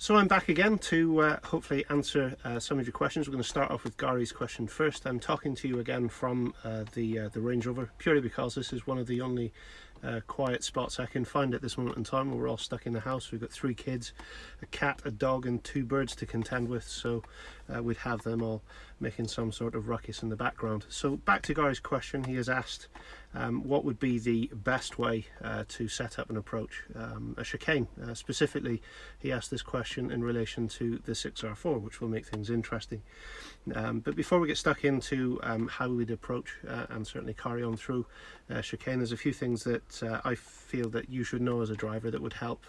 So I'm back again to hopefully answer some of your questions. We're going to start off with Gary's question first. I'm talking to you again from the Range Rover, purely because this is one of the only quiet spots I can find at this moment in time. We're all stuck in the house. We've got 3 kids, a cat, a dog and 2 birds to contend with, so we'd have them all making some sort of ruckus in the background. So back to Gary's question. He has asked what would be the best way to set up and approach a chicane. Specifically, he asked this question in relation to the 6R4, which will make things interesting. But before we get stuck into how we'd approach and certainly carry on through chicane, there's a few things that I feel that you should know as a driver that would help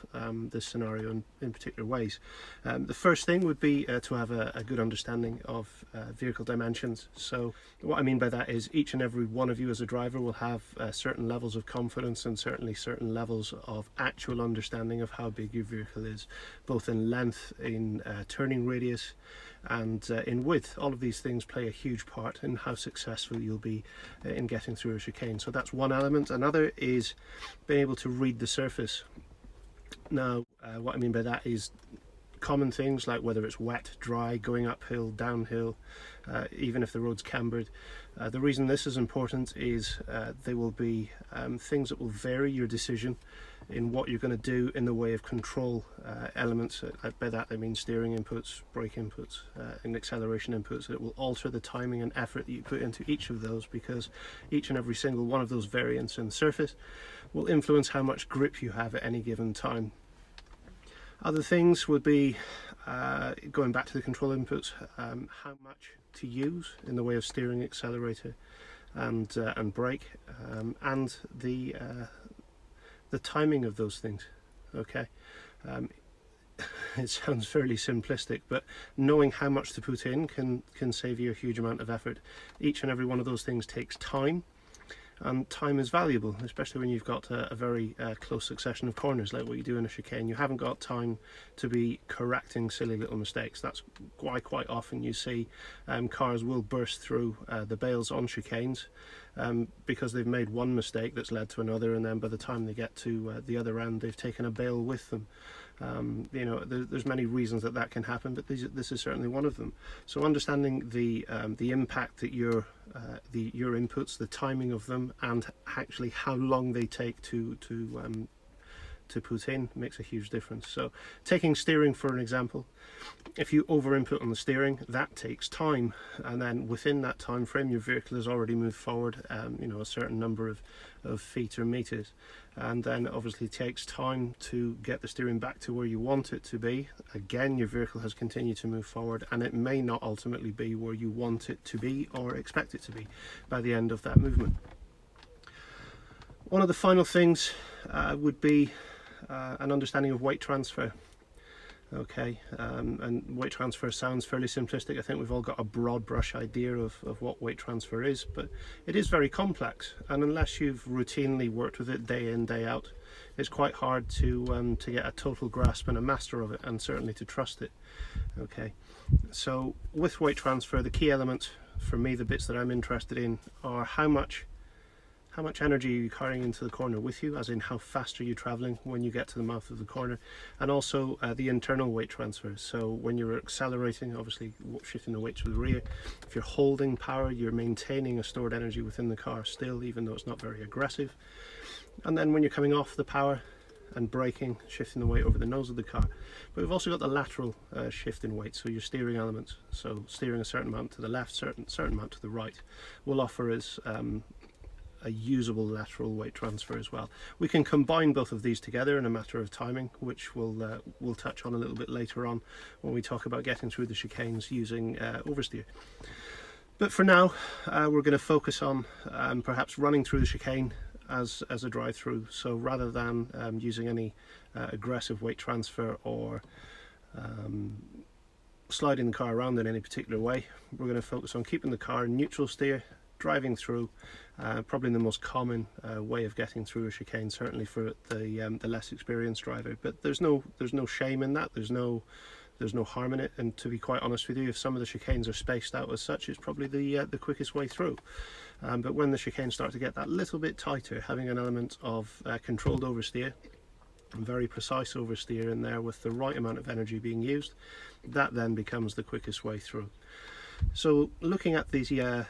this scenario in particular ways. The first thing would be to have a good understanding of vehicle dimensions. So what I mean by that is each and every one of you as a driver will have certain levels of confidence and certainly certain levels of actual understanding of how big your vehicle is, both in length, in turning radius and in width. All of these things play a huge part in how successful you'll be in getting through a chicane. So that's one element. Another is being able to read the surface. Now what I mean by that is common things like whether it's wet, dry, going uphill, downhill, even if the road's cambered. The reason this is important is there will be things that will vary your decision in what you're going to do in the way of control elements. By that I mean steering inputs, brake inputs and acceleration inputs. It will alter the timing and effort that you put into each of those, because each and every single one of those variants in the surface will influence how much grip you have at any given time. Other things would be, going back to the control inputs, how much to use in the way of steering, accelerator and brake, and the timing of those things. Okay, it sounds fairly simplistic, but knowing how much to put in can save you a huge amount of effort. Each and every one of those things takes time, and time is valuable, especially when you've got a very close succession of corners like what you do in a chicane. You haven't got time to be correcting silly little mistakes. That's why quite often you see cars will burst through the bales on chicanes because they've made one mistake that's led to another, and then by the time they get to the other end, they've taken a bale with them. You know, there's many reasons that can happen, but this is certainly one of them. So understanding the impact that your inputs, the timing of them, and actually how long they take to put in makes a huge difference. So taking steering for an example, if you over input on the steering, that takes time, and then within that time frame your vehicle has already moved forward you know, a certain number of feet or meters, and then obviously it takes time to get the steering back to where you want it to be. Again, your vehicle has continued to move forward, and it may not ultimately be where you want it to be or expect it to be by the end of that movement. One of the final things would be an understanding of weight transfer. Okay, and weight transfer sounds fairly simplistic. I think we've all got a broad brush idea of what weight transfer is, but it is very complex, and unless you've routinely worked with it day in, day out, it's quite hard to get a total grasp and a master of it, and certainly to trust it. Okay, so with weight transfer, the key elements for me, the bits that I'm interested in, are how much energy are you carrying into the corner with you, as in how fast are you traveling when you get to the mouth of the corner, and also the internal weight transfer. So when you're accelerating, obviously shifting the weight to the rear. If you're holding power, you're maintaining a stored energy within the car still, even though it's not very aggressive. And then when you're coming off the power and braking, shifting the weight over the nose of the car. But we've also got the lateral shift in weight, so your steering elements, so steering a certain amount to the left, certain amount to the right, will offer us a usable lateral weight transfer as well. We can combine both of these together in a matter of timing, which we'll touch on a little bit later on when we talk about getting through the chicanes using oversteer. But for now, we're going to focus on perhaps running through the chicane as a drive-through. So rather than using any aggressive weight transfer or sliding the car around in any particular way, we're going to focus on keeping the car in neutral steer, driving through, probably the most common way of getting through a chicane, certainly for the less experienced driver. But there's no shame in that. There's no harm in it. And to be quite honest with you, if some of the chicanes are spaced out as such, it's probably the quickest way through. But when the chicanes start to get that little bit tighter, having an element of controlled oversteer very precise oversteer in there with the right amount of energy being used. That then becomes the quickest way through. So looking at these, the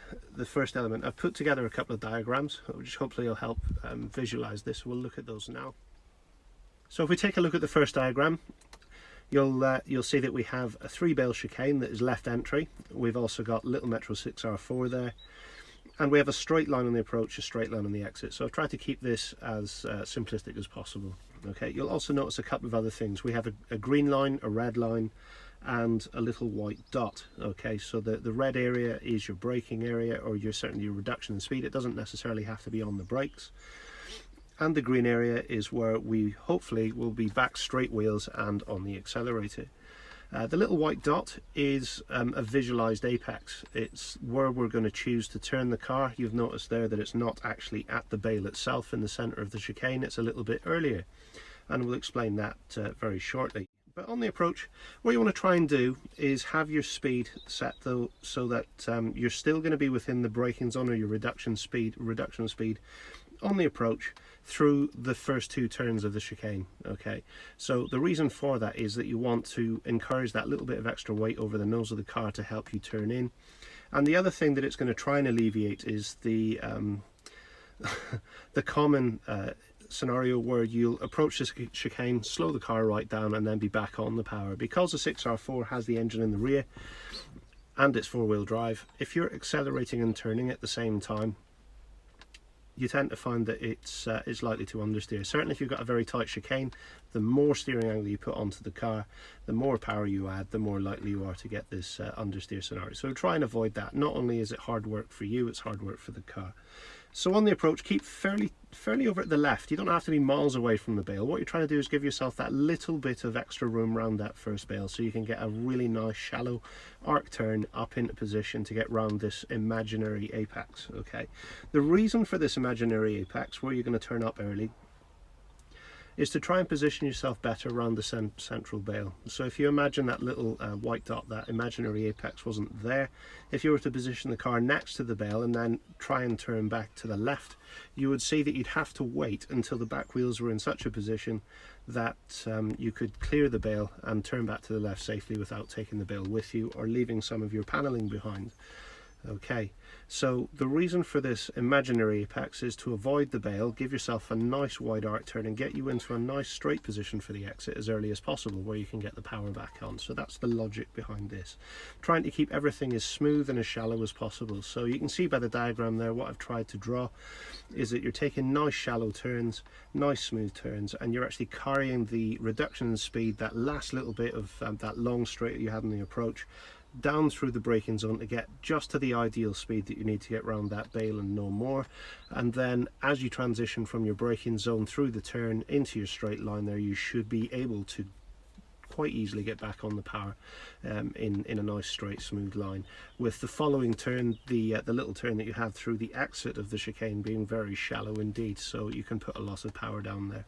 first element, I've put together a couple of diagrams which hopefully will help visualize this. We'll look at those now. So if we take a look at the first diagram, you'll see that we have a 3-bale chicane that is left entry. We've also got little Metro 6R4 there, and we have a straight line on the approach, a straight line on the exit. So I've tried to keep this as simplistic as possible. Okay, you'll also notice a couple of other things. We have a green line, a red line, and a little white dot. Okay, so the red area is your braking area, or certainly your reduction in speed. It doesn't necessarily have to be on the brakes. And the green area is where we hopefully will be back straight wheels and on the accelerator. The little white dot is a visualized apex. It's where we're going to choose to turn the car. You've noticed there that it's not actually at the bale itself in the center of the chicane. It's a little bit earlier, and we'll explain that very shortly. But on the approach, what you want to try and do is have your speed set though, so that you're still going to be within the braking zone or your reduction speed on the approach through the first 2 turns of the chicane. Okay, so the reason for that is that you want to encourage that little bit of extra weight over the nose of the car to help you turn in. And the other thing that it's going to try and alleviate is the the common scenario where you'll approach the chicane, slow the car right down, and then be back on the power. Because the 6R4 has the engine in the rear and it's 4-wheel drive, if you're accelerating and turning at the same time, you tend to find that it's likely to understeer. Certainly if you've got a very tight chicane, the more steering angle you put onto the car, the more power you add, the more likely you are to get this understeer scenario. So try and avoid that. Not only is it hard work for you, it's hard work for the car. So on the approach, keep fairly over at the left. You don't have to be miles away from the bale. What you're trying to do is give yourself that little bit of extra room around that first bale, so you can get a really nice shallow arc turn up into position to get round this imaginary apex. Okay, the reason for this imaginary apex, where you're going to turn up early, is to try and position yourself better around the central bale. So if you imagine that little white dot, that imaginary apex wasn't there, if you were to position the car next to the bale and then try and turn back to the left, you would see that you'd have to wait until the back wheels were in such a position that you could clear the bale and turn back to the left safely without taking the bale with you or leaving some of your paneling behind. Okay, so the reason for this imaginary apex is to avoid the bale, give yourself a nice wide arc turn and get you into a nice straight position for the exit as early as possible, where you can get the power back on. So that's the logic behind this, trying to keep everything as smooth and as shallow as possible. So you can see by the diagram there, what I've tried to draw is that you're taking nice shallow turns, nice smooth turns, and you're actually carrying the reduction in speed, that last little bit of that long straight that you had in the approach, down through the braking zone to get just to the ideal speed that you need to get round that bale and no more. And then as you transition from your braking zone through the turn into your straight line there, you should be able to quite easily get back on the power in a nice straight smooth line, with the following turn, the little turn that you have through the exit of the chicane being very shallow indeed, so you can put a lot of power down there.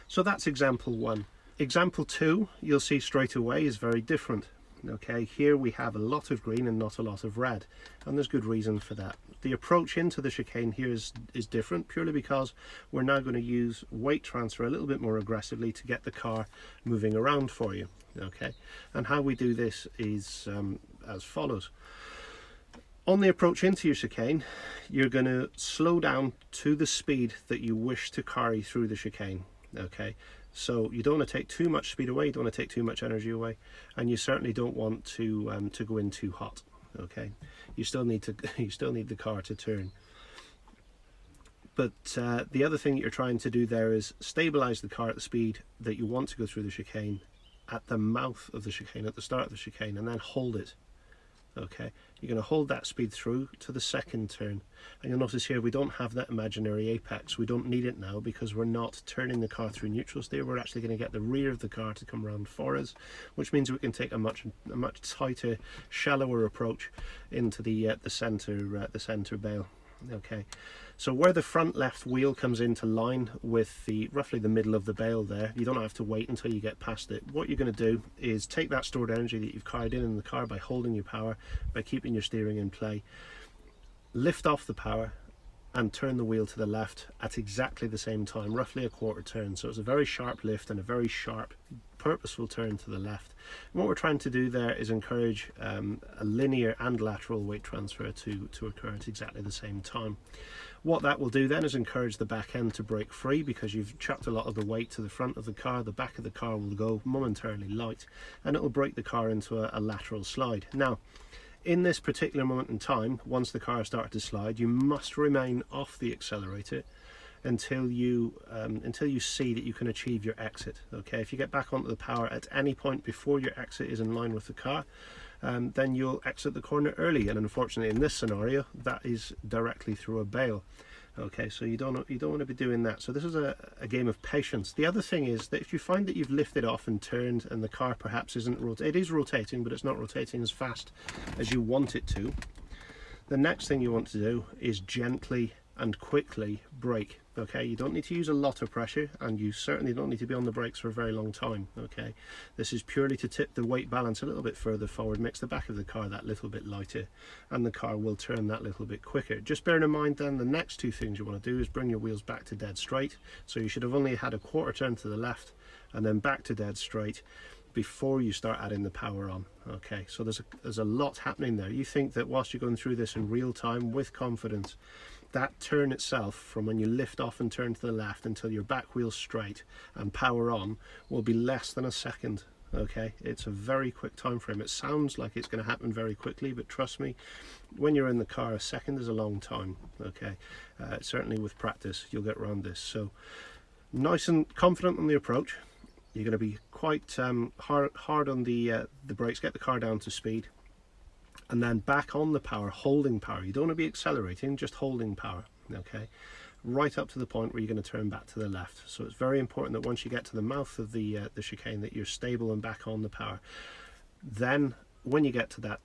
So that's example 1. Example 2, you'll see straight away, is very different. Okay, here we have a lot of green and not a lot of red, and there's good reason for that. The approach into the chicane here is different, purely because we're now going to use weight transfer a little bit more aggressively to get the car moving around for you. Okay, and how we do this is as follows. On the approach into your chicane, you're going to slow down to the speed that you wish to carry through the chicane. Okay, so you don't want to take too much speed away, you don't want to take too much energy away, and you certainly don't want to go in too hot. Okay, you still need the car to turn. But the other thing that you're trying to do there is stabilize the car at the speed that you want to go through the chicane at the mouth of the chicane, at the start of the chicane, and then hold it. Okay, you're going to hold that speed through to the second turn, and you'll notice here we don't have that imaginary apex. We don't need it now because we're not turning the car through neutral steer. We're actually going to get the rear of the car to come around for us, which means we can take a much tighter, shallower approach into the center bale. Okay, so where the front left wheel comes into line with roughly the middle of the bale there, you don't have to wait until you get past it. What you're going to do is take that stored energy that you've carried in the car by holding your power, by keeping your steering in play, lift off the power, and turn the wheel to the left at exactly the same time, roughly a quarter turn. So it's a very sharp lift and a very sharp purposeful turn to the left. And what we're trying to do there is encourage a linear and lateral weight transfer to occur at exactly the same time. What that will do then is encourage the back end to break free, because you've chucked a lot of the weight to the front of the car. The back of the car will go momentarily light, and it will break the car into a lateral slide. Now, in this particular moment in time, once the car started to slide, you must remain off the accelerator until you see that you can achieve your exit. Okay, if you get back onto the power at any point before your exit is in line with the car, then you'll exit the corner early, and unfortunately in this scenario that is directly through a bale. Okay, so you don't want to be doing that. So this is a game of patience. The other thing is that if you find that you've lifted off and turned and the car perhaps isn't rotating, it is rotating, but it's not rotating as fast as you want it to, the next thing you want to do is gently and quickly brake. Okay, you don't need to use a lot of pressure, and you certainly don't need to be on the brakes for a very long time. Okay, this is purely to tip the weight balance a little bit further forward, makes the back of the car that little bit lighter, and the car will turn that little bit quicker. Just bearing in mind then, the next two things you want to do is bring your wheels back to dead straight. So you should have only had a quarter turn to the left and then back to dead straight before you start adding the power on. Okay, so there's a lot happening there. You think that whilst you're going through this in real time with confidence, that turn itself from when you lift off and turn to the left until your back wheel's straight and power on will be less than a second. Okay, it's a very quick time frame. It sounds like it's going to happen very quickly, but trust me, when you're in the car, a second is a long time. Okay, certainly with practice you'll get around this. So nice and confident on the approach. You're going to be quite hard on the brakes, get the car down to speed, and then back on the power, holding power. You don't want to be accelerating, just holding power. Okay, right up to the point where you're going to turn back to the left. So it's very important that once you get to the mouth of the chicane, that you're stable and back on the power. Then when you get to that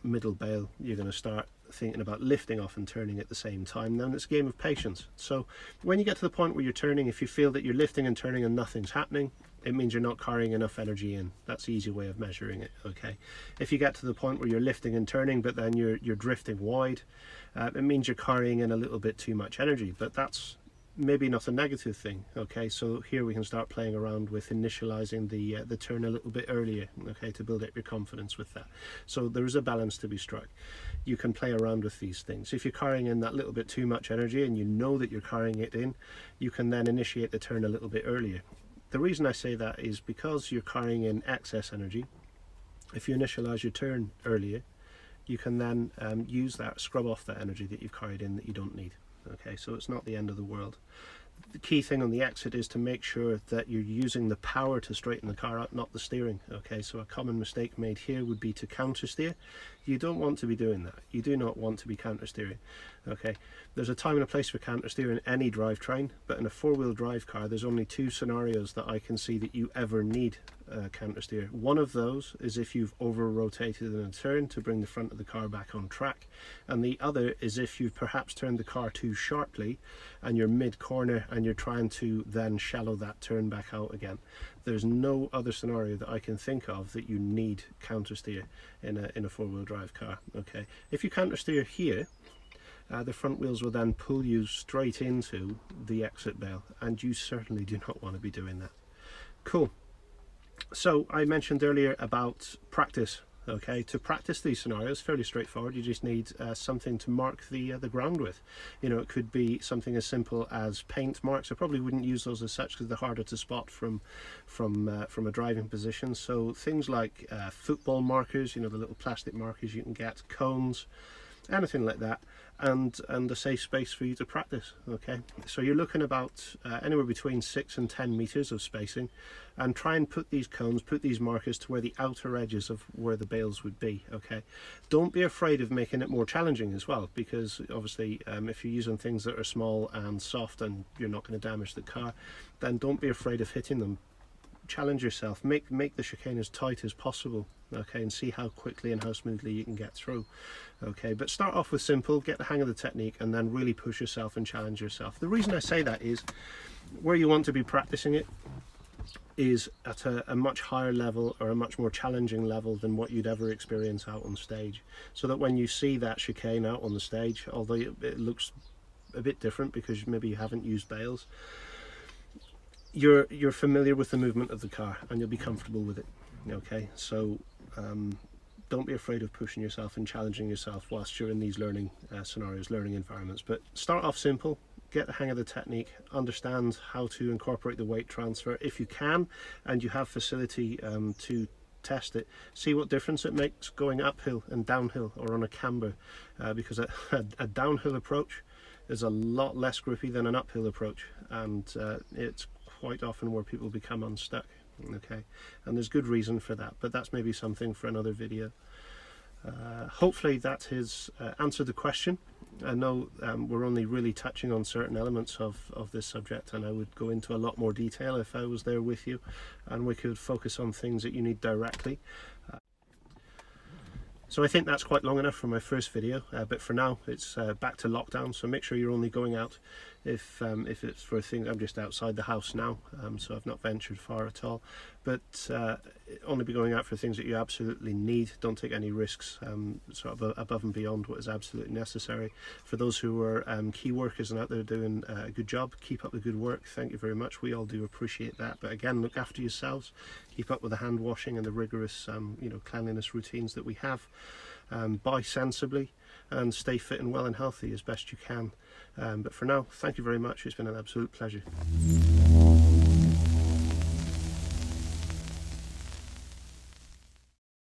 middle bale, you're going to start thinking about lifting off and turning at the same time. Then it's a game of patience. So when you get to the point where you're turning, if you feel that you're lifting and turning and nothing's happening, it means you're not carrying enough energy in. That's the easy way of measuring it. Okay, if you get to the point where you're lifting and turning but then you're drifting wide, it means you're carrying in a little bit too much energy, but that's maybe not a negative thing. Okay, so here we can start playing around with initializing the turn a little bit earlier, okay, to build up your confidence with that. So there is a balance to be struck. You can play around with these things. If you're carrying in that little bit too much energy and you know that you're carrying it in, you can then initiate the turn a little bit earlier. The reason I say that is because you're carrying in excess energy. If you initialize your turn earlier, you can then use that, scrub off that energy that you've carried in that you don't need. Okay, so it's not the end of the world. The key thing on the exit is to make sure that you're using the power to straighten the car out, not the steering. Okay, so a common mistake made here would be to counter steer. You don't want to be doing that. You do not want to be counter steering. Okay, there's a time and a place for counter steer in any drivetrain, but in a four-wheel drive car there's only two scenarios that I can see that you ever need counter steer. One of those is if you've over rotated in a turn to bring the front of the car back on track, and the other is if you've perhaps turned the car too sharply and you're mid-corner and you're trying to then shallow that turn back out again. There's no other scenario that I can think of that you need counter steer in a four-wheel drive car. Okay, if you counter steer here, the front wheels will then pull you straight into the exit bale, and you certainly do not want to be doing that. Cool. So I mentioned earlier about practice. Okay, to practice these scenarios, fairly straightforward. You just need something to mark the ground with. You know, it could be something as simple as paint marks. I probably wouldn't use those as such because they're harder to spot from a driving position. So things like football markers, you know, the little plastic markers you can get, cones, anything like that, and a safe space for you to practice. Okay, so you're looking about anywhere between 6 and 10 meters of spacing, and try and put these cones, put these markers to where the outer edges of where the bales would be. Okay, don't be afraid of making it more challenging as well, because obviously if you're using things that are small and soft and you're not going to damage the car, then don't be afraid of hitting them. Challenge yourself, make the chicane as tight as possible, okay, and see how quickly and how smoothly you can get through. Okay, but start off with simple, get the hang of the technique, and then really push yourself and challenge yourself. The reason I say that is where you want to be practicing it is at a much higher level, or a much more challenging level than what you'd ever experience out on stage, so that when you see that chicane out on the stage, although it looks a bit different because maybe you haven't used bales, you're familiar with the movement of the car and you'll be comfortable with it. Okay, so don't be afraid of pushing yourself and challenging yourself whilst you're in these learning scenarios, learning environments. But start off simple, get the hang of the technique, understand how to incorporate the weight transfer if you can, and you have facility to test it. See what difference it makes going uphill and downhill or on a camber, because a downhill approach is a lot less grippy than an uphill approach, and it's quite often where people become unstuck. Okay, and there's good reason for that, but that's maybe something for another video. Hopefully that has answered the question. I know we're only really touching on certain elements of this subject, and I would go into a lot more detail if I was there with you and we could focus on things that you need directly. So I think that's quite long enough for my first video, but for now it's back to lockdown, so make sure you're only going out if it's for things. I'm just outside the house now, so I've not ventured far at all, but only be going out for things that you absolutely need. Don't take any risks sort of above and beyond what is absolutely necessary. For those who are key workers and out there doing a good job, keep up the good work. Thank you very much. We all do appreciate that, but again, look after yourselves, keep up with the hand washing and the rigorous cleanliness routines that we have. Buy sensibly and stay fit and well and healthy as best you can. But for now, thank you very much. It's been an absolute pleasure.